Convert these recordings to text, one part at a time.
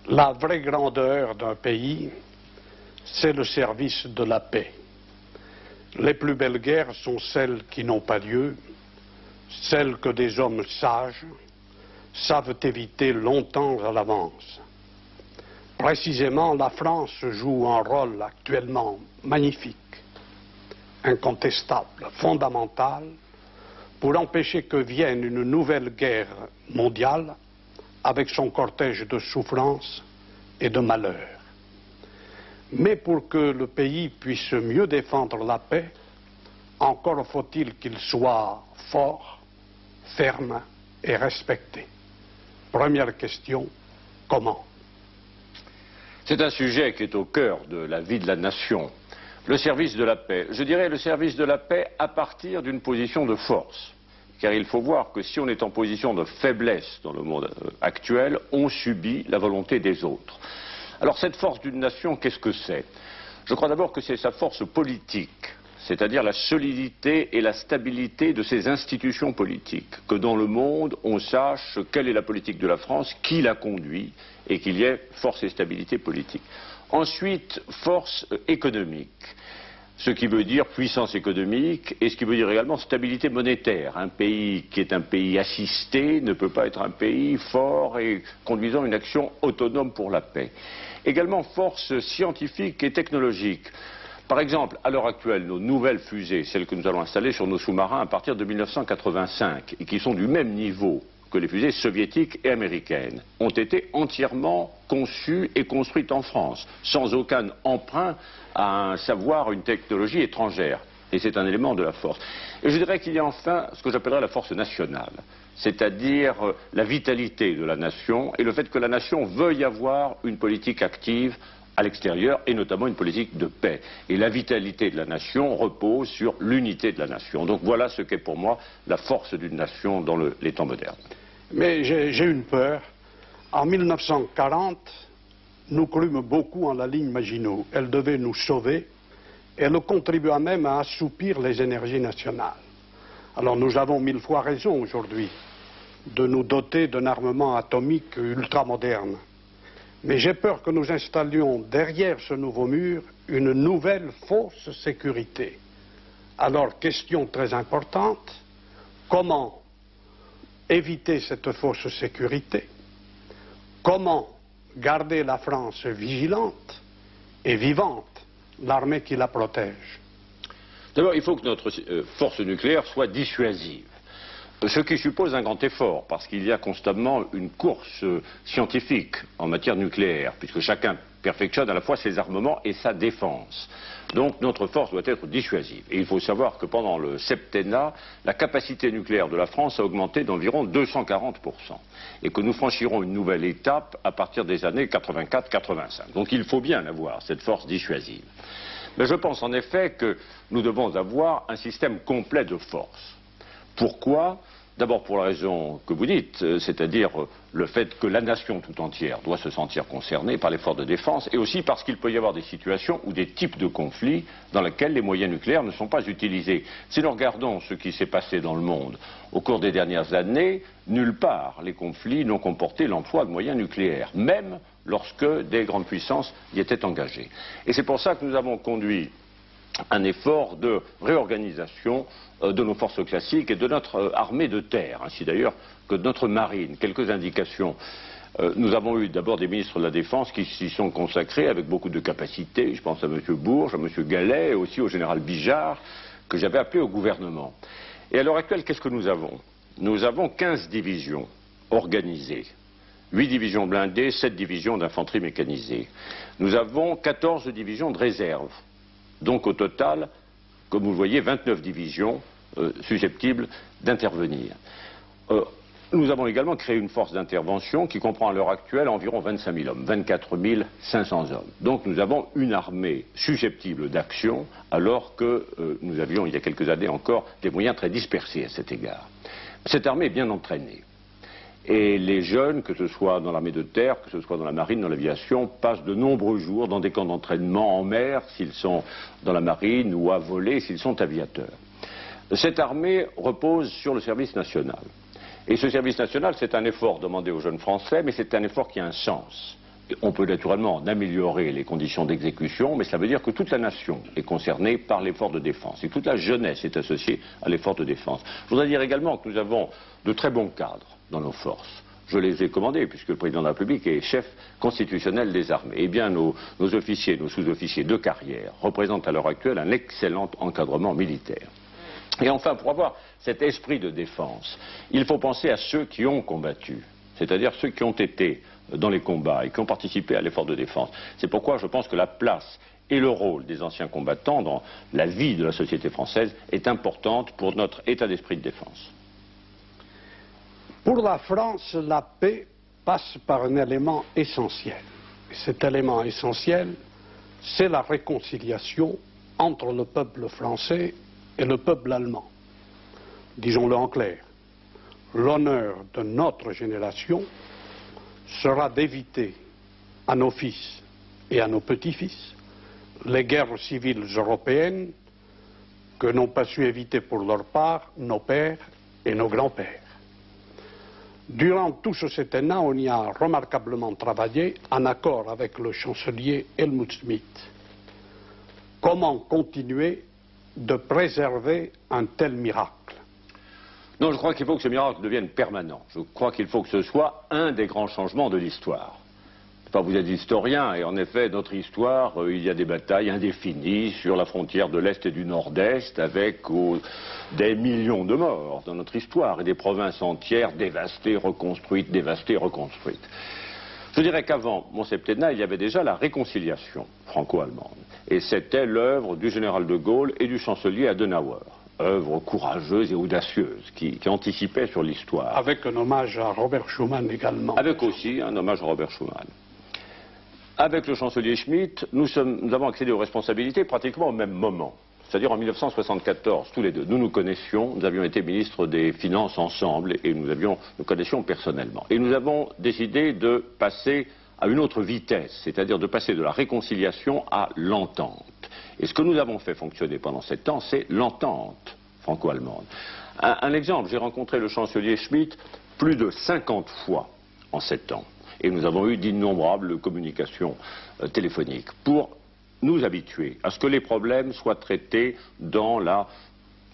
La vraie grandeur d'un pays, c'est le service de la paix. Les plus belles guerres sont celles qui n'ont pas lieu, celles que des hommes sages savent éviter longtemps à l'avance. Précisément, la France joue un rôle actuellement magnifique, incontestable, fondamental, pour empêcher que vienne une nouvelle guerre mondiale avec son cortège de souffrances et de malheurs. Mais pour que le pays puisse mieux défendre la paix, encore faut-il qu'il soit fort, ferme et respecté. Première question, comment? C'est un sujet qui est au cœur de la vie de la nation. Le service de la paix. Je dirais le service de la paix à partir d'une position de force. Car il faut voir que si on est en position de faiblesse dans le monde actuel, on subit la volonté des autres. Alors cette force d'une nation, qu'est-ce que c'est? Je crois d'abord que c'est sa force politique, c'est-à-dire la solidité et la stabilité de ses institutions politiques. Que dans le monde, on sache quelle est la politique de la France, qui la conduit, et qu'il y ait force et stabilité politique. Ensuite, force économique, ce qui veut dire puissance économique et ce qui veut dire également stabilité monétaire. Un pays qui est un pays assisté ne peut pas être un pays fort et conduisant une action autonome pour la paix. Également force scientifique et technologique. Par exemple, à l'heure actuelle, nos nouvelles fusées, celles que nous allons installer sur nos sous-marins à partir de 1985 et qui sont du même niveau que les fusées soviétiques et américaines, ont été entièrement conçues et construites en France, sans aucun emprunt à un savoir, une technologie étrangère. Et c'est un élément de la force. Et je dirais qu'il y a enfin ce que j'appellerais la force nationale, c'est-à-dire la vitalité de la nation et le fait que la nation veuille avoir une politique active à l'extérieur et notamment une politique de paix. Et la vitalité de la nation repose sur l'unité de la nation. Donc voilà ce qu'est pour moi la force d'une nation dans les temps modernes. Mais j'ai une peur. En 1940, nous crûmes beaucoup en la ligne Maginot. Elle devait nous sauver. Elle contribua même à assoupir les énergies nationales. Alors nous avons 1000 fois raison aujourd'hui de nous doter d'un armement atomique ultramoderne. Mais j'ai peur que nous installions derrière ce nouveau mur une nouvelle fausse sécurité. Alors, question très importante, comment éviter cette fausse sécurité? Comment garder la France vigilante et vivante, l'armée qui la protège? D'abord, il faut que notre force nucléaire soit dissuasive. Ce qui suppose un grand effort, parce qu'il y a constamment une course scientifique en matière nucléaire, puisque chacun perfectionne à la fois ses armements et sa défense. Donc notre force doit être dissuasive. Et il faut savoir que pendant le septennat, la capacité nucléaire de la France a augmenté d'environ 240%. Et que nous franchirons une nouvelle étape à partir des années 84-85. Donc il faut bien avoir cette force dissuasive. Mais je pense en effet que nous devons avoir un système complet de force. Pourquoi? D'abord pour la raison que vous dites, c'est-à-dire le fait que la nation tout entière doit se sentir concernée par l'effort de défense, et aussi parce qu'il peut y avoir des situations ou des types de conflits dans lesquels les moyens nucléaires ne sont pas utilisés. Si nous regardons ce qui s'est passé dans le monde au cours des dernières années, nulle part les conflits n'ont comporté l'emploi de moyens nucléaires, même lorsque des grandes puissances y étaient engagées. Et c'est pour ça que nous avons conduit un effort de réorganisation de nos forces classiques et de notre armée de terre, ainsi d'ailleurs que de notre marine. Quelques indications. Nous avons eu d'abord des ministres de la Défense qui s'y sont consacrés avec beaucoup de capacité. Je pense à M. Bourges, à M. Gallet et aussi au général Bijard, que j'avais appelé au gouvernement. Et à l'heure actuelle, qu'est-ce que nous avons? Nous avons 15 divisions organisées. 8 divisions blindées, 7 divisions d'infanterie mécanisée. Nous avons 14 divisions de réserve. Donc au total, comme vous le voyez, 29 divisions susceptibles d'intervenir. Nous avons également créé une force d'intervention qui comprend à l'heure actuelle environ 25 000 hommes, 24 500 hommes. Donc nous avons une armée susceptible d'action alors que nous avions il y a quelques années encore des moyens très dispersés à cet égard. Cette armée est bien entraînée. Et les jeunes, que ce soit dans l'armée de terre, que ce soit dans la marine, dans l'aviation, passent de nombreux jours dans des camps d'entraînement en mer, s'ils sont dans la marine, ou à voler, s'ils sont aviateurs. Cette armée repose sur le service national. Et ce service national, c'est un effort demandé aux jeunes Français, mais c'est un effort qui a un sens. On peut naturellement en améliorer les conditions d'exécution, mais cela veut dire que toute la nation est concernée par l'effort de défense et toute la jeunesse est associée à l'effort de défense. Je voudrais dire également que nous avons de très bons cadres dans nos forces. Je les ai commandés, puisque le président de la République est chef constitutionnel des armées. Eh bien, nos officiers, nos sous-officiers de carrière représentent à l'heure actuelle un excellent encadrement militaire. Et enfin, pour avoir cet esprit de défense, il faut penser à ceux qui ont combattu, c'est-à-dire ceux qui ont été dans les combats et qui ont participé à l'effort de défense. C'est pourquoi je pense que la place et le rôle des anciens combattants dans la vie de la société française est importante pour notre état d'esprit de défense. Pour la France, la paix passe par un élément essentiel. Et cet élément essentiel, c'est la réconciliation entre le peuple français et le peuple allemand. Disons-le en clair, l'honneur de notre génération sera d'éviter à nos fils et à nos petits-fils les guerres civiles européennes que n'ont pas su éviter pour leur part nos pères et nos grands-pères. Durant tout ce septennat, on y a remarquablement travaillé en accord avec le chancelier Helmut Schmidt. Comment continuer de préserver un tel miracle? Non, je crois qu'il faut que ce miracle devienne permanent. Je crois qu'il faut que ce soit un des grands changements de l'histoire. Enfin, vous êtes historien, et en effet, notre histoire, il y a des batailles indéfinies sur la frontière de l'Est et du Nord-Est, avec des millions de morts dans notre histoire, et des provinces entières dévastées, reconstruites, dévastées, reconstruites. Je dirais qu'avant mon septennat, il y avait déjà la réconciliation franco-allemande. Et c'était l'œuvre du général de Gaulle et du chancelier Adenauer. Œuvre courageuse et audacieuse qui anticipait sur l'histoire. Avec un hommage à Robert Schuman également. Avec aussi un hommage à Robert Schuman. Avec le chancelier Schmitt, nous avons accédé aux responsabilités pratiquement au même moment. C'est-à-dire en 1974, tous les deux. Nous nous connaissions, nous avions été ministres des Finances ensemble et nous connaissions personnellement. Et nous avons décidé de passer à une autre vitesse, c'est-à-dire de passer de la réconciliation à l'entente. Et ce que nous avons fait fonctionner pendant 7 ans, c'est l'entente franco-allemande. Un exemple, j'ai rencontré le chancelier Schmitt plus de 50 fois en 7 ans. Et nous avons eu d'innombrables communications téléphoniques pour nous habituer à ce que les problèmes soient traités dans la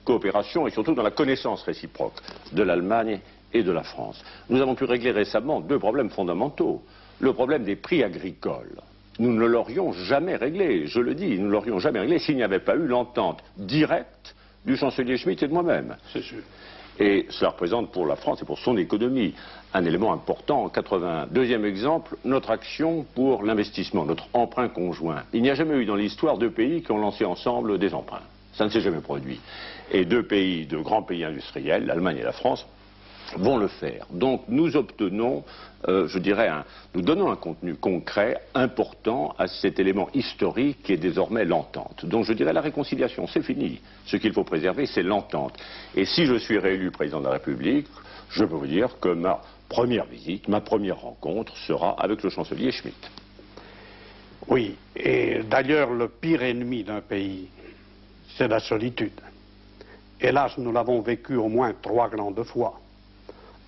coopération et surtout dans la connaissance réciproque de l'Allemagne et de la France. Nous avons pu régler récemment 2 problèmes fondamentaux. Le problème des prix agricoles. Nous ne l'aurions jamais réglé, je le dis, nous ne l'aurions jamais réglé s'il n'y avait pas eu l'entente directe du chancelier Schmitt et de moi-même. C'est sûr. Et cela représente pour la France et pour son économie un élément important en 80. Deuxième exemple, notre action pour l'investissement, notre emprunt conjoint. Il n'y a jamais eu dans l'histoire 2 pays qui ont lancé ensemble des emprunts. Ça ne s'est jamais produit. Et 2 pays, 2 grands pays industriels, l'Allemagne et la France, vont le faire. Donc nous obtenons, nous donnons un contenu concret, important à cet élément historique qui est désormais l'entente. Donc je dirais la réconciliation, c'est fini. Ce qu'il faut préserver, c'est l'entente. Et si je suis réélu président de la République, je peux vous dire que ma première visite, ma première rencontre sera avec le chancelier Schmitt. Oui, et d'ailleurs le pire ennemi d'un pays, c'est la solitude. Hélas, nous l'avons vécu au moins 3 grandes fois.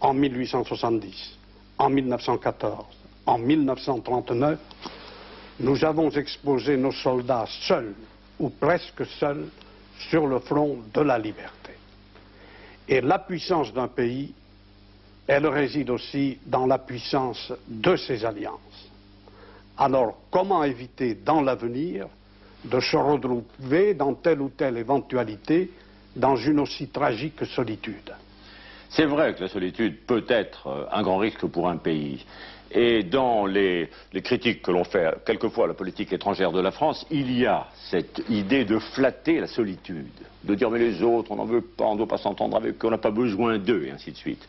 En 1870, en 1914, en 1939, nous avons exposé nos soldats seuls, ou presque seuls, sur le front de la liberté. Et la puissance d'un pays, elle réside aussi dans la puissance de ses alliances. Alors, comment éviter dans l'avenir de se retrouver dans telle ou telle éventualité dans une aussi tragique solitude? C'est vrai que la solitude peut être un grand risque pour un pays. Et dans les critiques que l'on fait quelquefois à la politique étrangère de la France, il y a cette idée de flatter la solitude, de dire mais les autres, on n'en veut pas, on ne doit pas s'entendre avec eux, on n'a pas besoin d'eux, et ainsi de suite.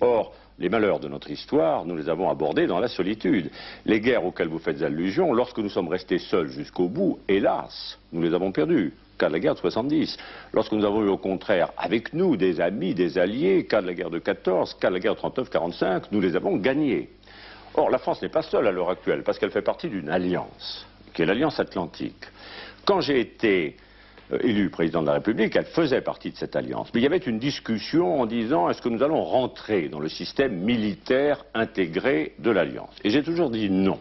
Or, les malheurs de notre histoire, nous les avons abordés dans la solitude. Les guerres auxquelles vous faites allusion, lorsque nous sommes restés seuls jusqu'au bout, hélas, nous les avons perdues. Cas de la guerre de 70. Lorsque nous avons eu au contraire avec nous des amis, des alliés, cas de la guerre de 14, cas de la guerre de 39-45, nous les avons gagnés. Or, la France n'est pas seule à l'heure actuelle, parce qu'elle fait partie d'une alliance, qui est l'Alliance Atlantique. Quand j'ai été élu président de la République, elle faisait partie de cette alliance. Mais il y avait une discussion en disant, est-ce que nous allons rentrer dans le système militaire intégré de l'alliance? Et j'ai toujours dit non.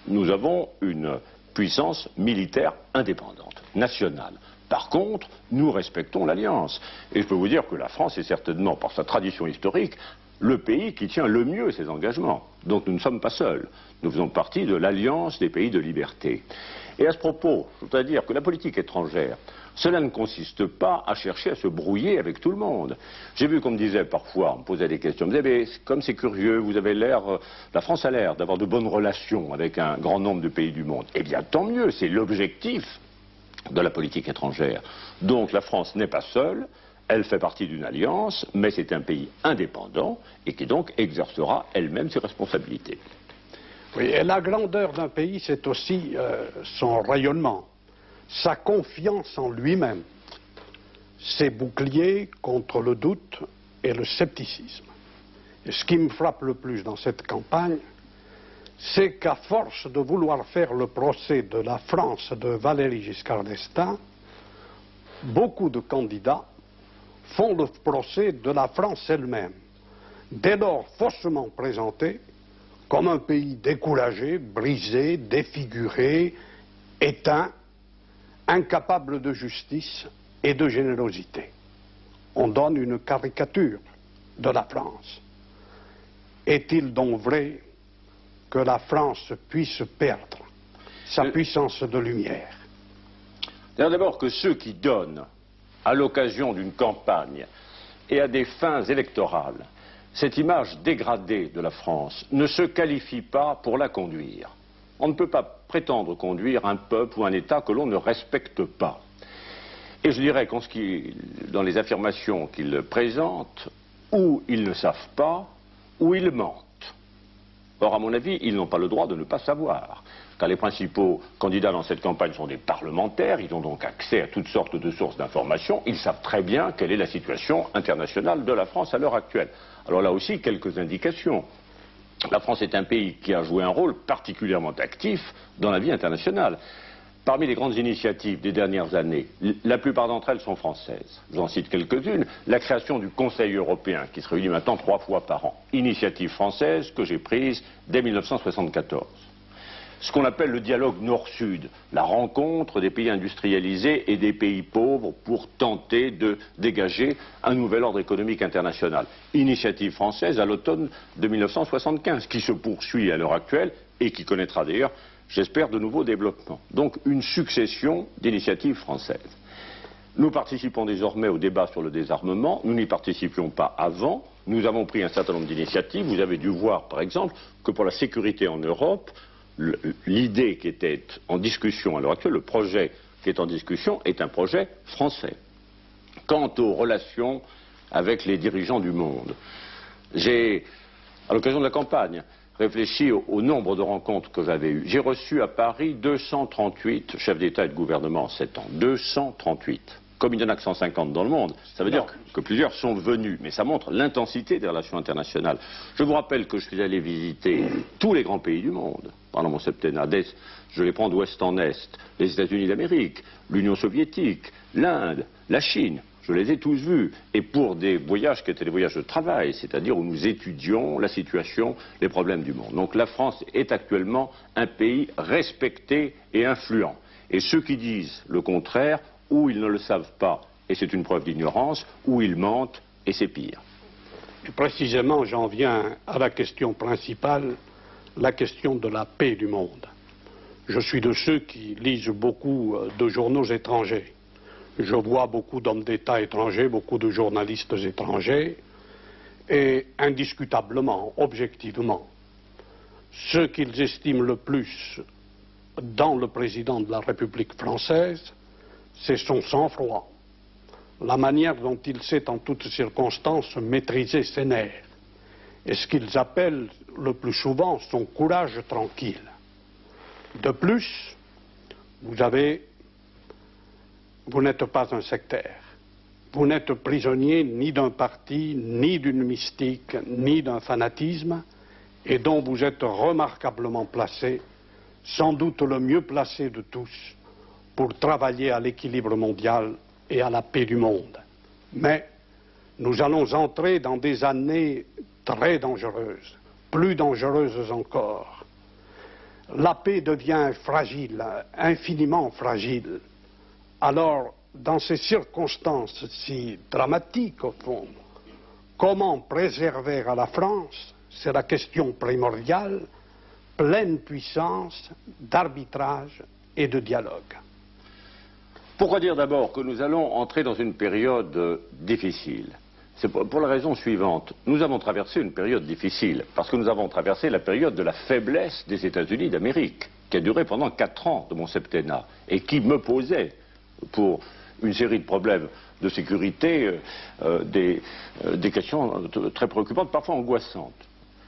nous avons une puissance militaire indépendante, nationale. Par contre, nous respectons l'Alliance. Et je peux vous dire que la France est certainement, par sa tradition historique, le pays qui tient le mieux ses engagements. Donc nous ne sommes pas seuls. Nous faisons partie de l'Alliance des pays de liberté. Et à ce propos, je voudrais dire que la politique étrangère, cela ne consiste pas à chercher à se brouiller avec tout le monde. J'ai vu qu'on me disait parfois, on me posait des questions, on me disait, mais comme c'est curieux, vous avez l'air, la France a l'air d'avoir de bonnes relations avec un grand nombre de pays du monde. Eh bien tant mieux, c'est l'objectif de la politique étrangère. Donc la France n'est pas seule, elle fait partie d'une alliance, mais c'est un pays indépendant et qui donc exercera elle-même ses responsabilités. Oui, et la grandeur d'un pays, c'est aussi son rayonnement, sa confiance en lui-même, ses boucliers contre le doute et le scepticisme. Et ce qui me frappe le plus dans cette campagne, c'est qu'à force de vouloir faire le procès de la France de Valéry Giscard d'Estaing, beaucoup de candidats font le procès de la France elle-même, dès lors faussement présentée comme un pays découragé, brisé, défiguré, éteint, incapable de justice et de générosité. On donne une caricature de la France. Est-il donc vrai que la France puisse perdre sa puissance de lumière? D'abord que ceux qui donnent, à l'occasion d'une campagne et à des fins électorales, cette image dégradée de la France ne se qualifie pas pour la conduire. On ne peut pas prétendre conduire un peuple ou un État que l'on ne respecte pas. Et je dirais qu'en dans les affirmations qu'ils présentent, ou ils ne savent pas, ou ils mentent. Or, à mon avis, ils n'ont pas le droit de ne pas savoir. Car les principaux candidats dans cette campagne sont des parlementaires, ils ont donc accès à toutes sortes de sources d'informations, ils savent très bien quelle est la situation internationale de la France à l'heure actuelle. Alors là aussi, quelques indications. La France est un pays qui a joué un rôle particulièrement actif dans la vie internationale. Parmi les grandes initiatives des dernières années, la plupart d'entre elles sont françaises. J'en cite quelques-unes. La création du Conseil européen, qui se réunit maintenant 3 fois par an. Initiative française que j'ai prise dès 1974. Ce qu'on appelle le dialogue Nord-Sud, la rencontre des pays industrialisés et des pays pauvres pour tenter de dégager un nouvel ordre économique international. Initiative française à l'automne de 1975, qui se poursuit à l'heure actuelle et qui connaîtra d'ailleurs, j'espère, de nouveaux développements. Donc une succession d'initiatives françaises. Nous participons désormais au débat sur le désarmement, nous n'y participions pas avant, nous avons pris un certain nombre d'initiatives, vous avez dû voir par exemple que pour la sécurité en Europe, l'idée qui était en discussion à l'heure actuelle, le projet qui est en discussion est un projet français. Quant aux relations avec les dirigeants du monde, j'ai, à l'occasion de la campagne, réfléchi au nombre de rencontres que j'avais eues. J'ai reçu à Paris 238 chefs d'État et de gouvernement en 7 ans. 238. Comme il y en a que 150 dans le monde, ça veut dire que plusieurs sont venus. Mais ça montre l'intensité des relations internationales. Je vous rappelle que je suis allé visiter tous les grands pays du monde pendant mon septennat. Je les prends d'ouest en est. Les États-Unis d'Amérique, l'Union soviétique, l'Inde, la Chine. Je les ai tous vus. Et pour des voyages qui étaient des voyages de travail, c'est-à-dire où nous étudions la situation, les problèmes du monde. Donc la France est actuellement un pays respecté et influent. Et ceux qui disent le contraire, ou ils ne le savent pas, et c'est une preuve d'ignorance, ou ils mentent, et c'est pire. Et précisément, j'en viens à la question principale, la question de la paix du monde. Je suis de ceux qui lisent beaucoup de journaux étrangers. Je vois beaucoup d'hommes d'État étrangers, beaucoup de journalistes étrangers, et indiscutablement, objectivement, ce qu'ils estiment le plus dans le président de la République française, c'est son sang-froid, la manière dont il sait en toutes circonstances maîtriser ses nerfs, et ce qu'ils appellent le plus souvent son courage tranquille. De plus, vous n'êtes pas un sectaire, vous n'êtes prisonnier ni d'un parti, ni d'une mystique, ni d'un fanatisme, et dont vous êtes remarquablement placé, sans doute le mieux placé de tous, pour travailler à l'équilibre mondial et à la paix du monde. Mais nous allons entrer dans des années très dangereuses, plus dangereuses encore. la paix devient fragile, infiniment fragile. Alors, dans ces circonstances si dramatiques au fond, comment préserver à la France, c'est la question primordiale, pleine puissance d'arbitrage et de dialogue. Pourquoi dire d'abord que nous allons entrer dans une période difficile? C'est pour la raison suivante. Nous avons traversé une période difficile, parce que nous avons traversé la période de la faiblesse des États-Unis d'Amérique, qui a duré pendant 4 ans de mon septennat, et qui me posait, pour une série de problèmes de sécurité, des questions très préoccupantes, parfois angoissantes.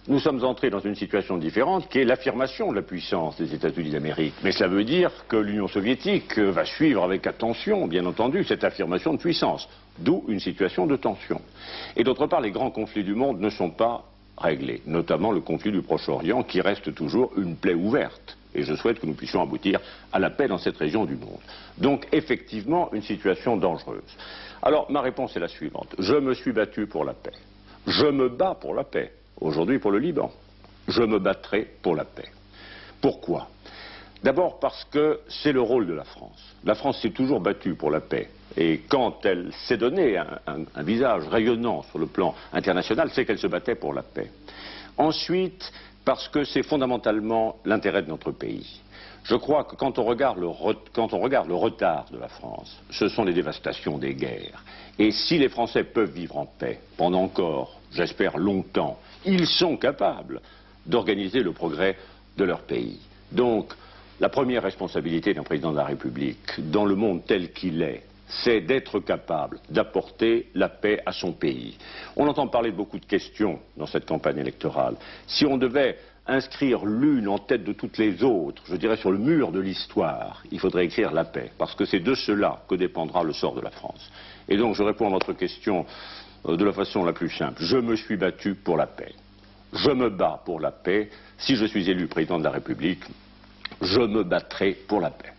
Nous sommes entrés dans une situation différente qui est l'affirmation de la puissance des États-Unis d'Amérique. Mais cela veut dire que l'Union soviétique va suivre avec attention, bien entendu, cette affirmation de puissance. D'où une situation de tension. Et d'autre part, les grands conflits du monde ne sont pas réglés, notamment le conflit du Proche-Orient qui reste toujours une plaie ouverte. Et je souhaite que nous puissions aboutir à la paix dans cette région du monde. Donc, effectivement, une situation dangereuse. Alors, ma réponse est la suivante. Je me suis battu pour la paix. Je me bats pour la paix. Aujourd'hui pour le Liban. Je me battrai pour la paix. Pourquoi? D'abord parce que c'est le rôle de la France. La France s'est toujours battue pour la paix. Et quand elle s'est donné un visage rayonnant sur le plan international, c'est qu'elle se battait pour la paix. Ensuite, parce que c'est fondamentalement l'intérêt de notre pays. Je crois que quand on regarde le retard de la France, ce sont les dévastations des guerres. Et si les Français peuvent vivre en paix, pendant encore, j'espère, longtemps, ils sont capables d'organiser le progrès de leur pays. Donc, la première responsabilité d'un président de la République, dans le monde tel qu'il est, c'est d'être capable d'apporter la paix à son pays. On entend parler de beaucoup de questions dans cette campagne électorale. Si on devait inscrire l'une en tête de toutes les autres, je dirais sur le mur de l'histoire, il faudrait écrire la paix, parce que c'est de cela que dépendra le sort de la France. Et donc je réponds à votre question de la façon la plus simple. Je me suis battu pour la paix. Je me bats pour la paix. Si je suis élu président de la République, je me battrai pour la paix.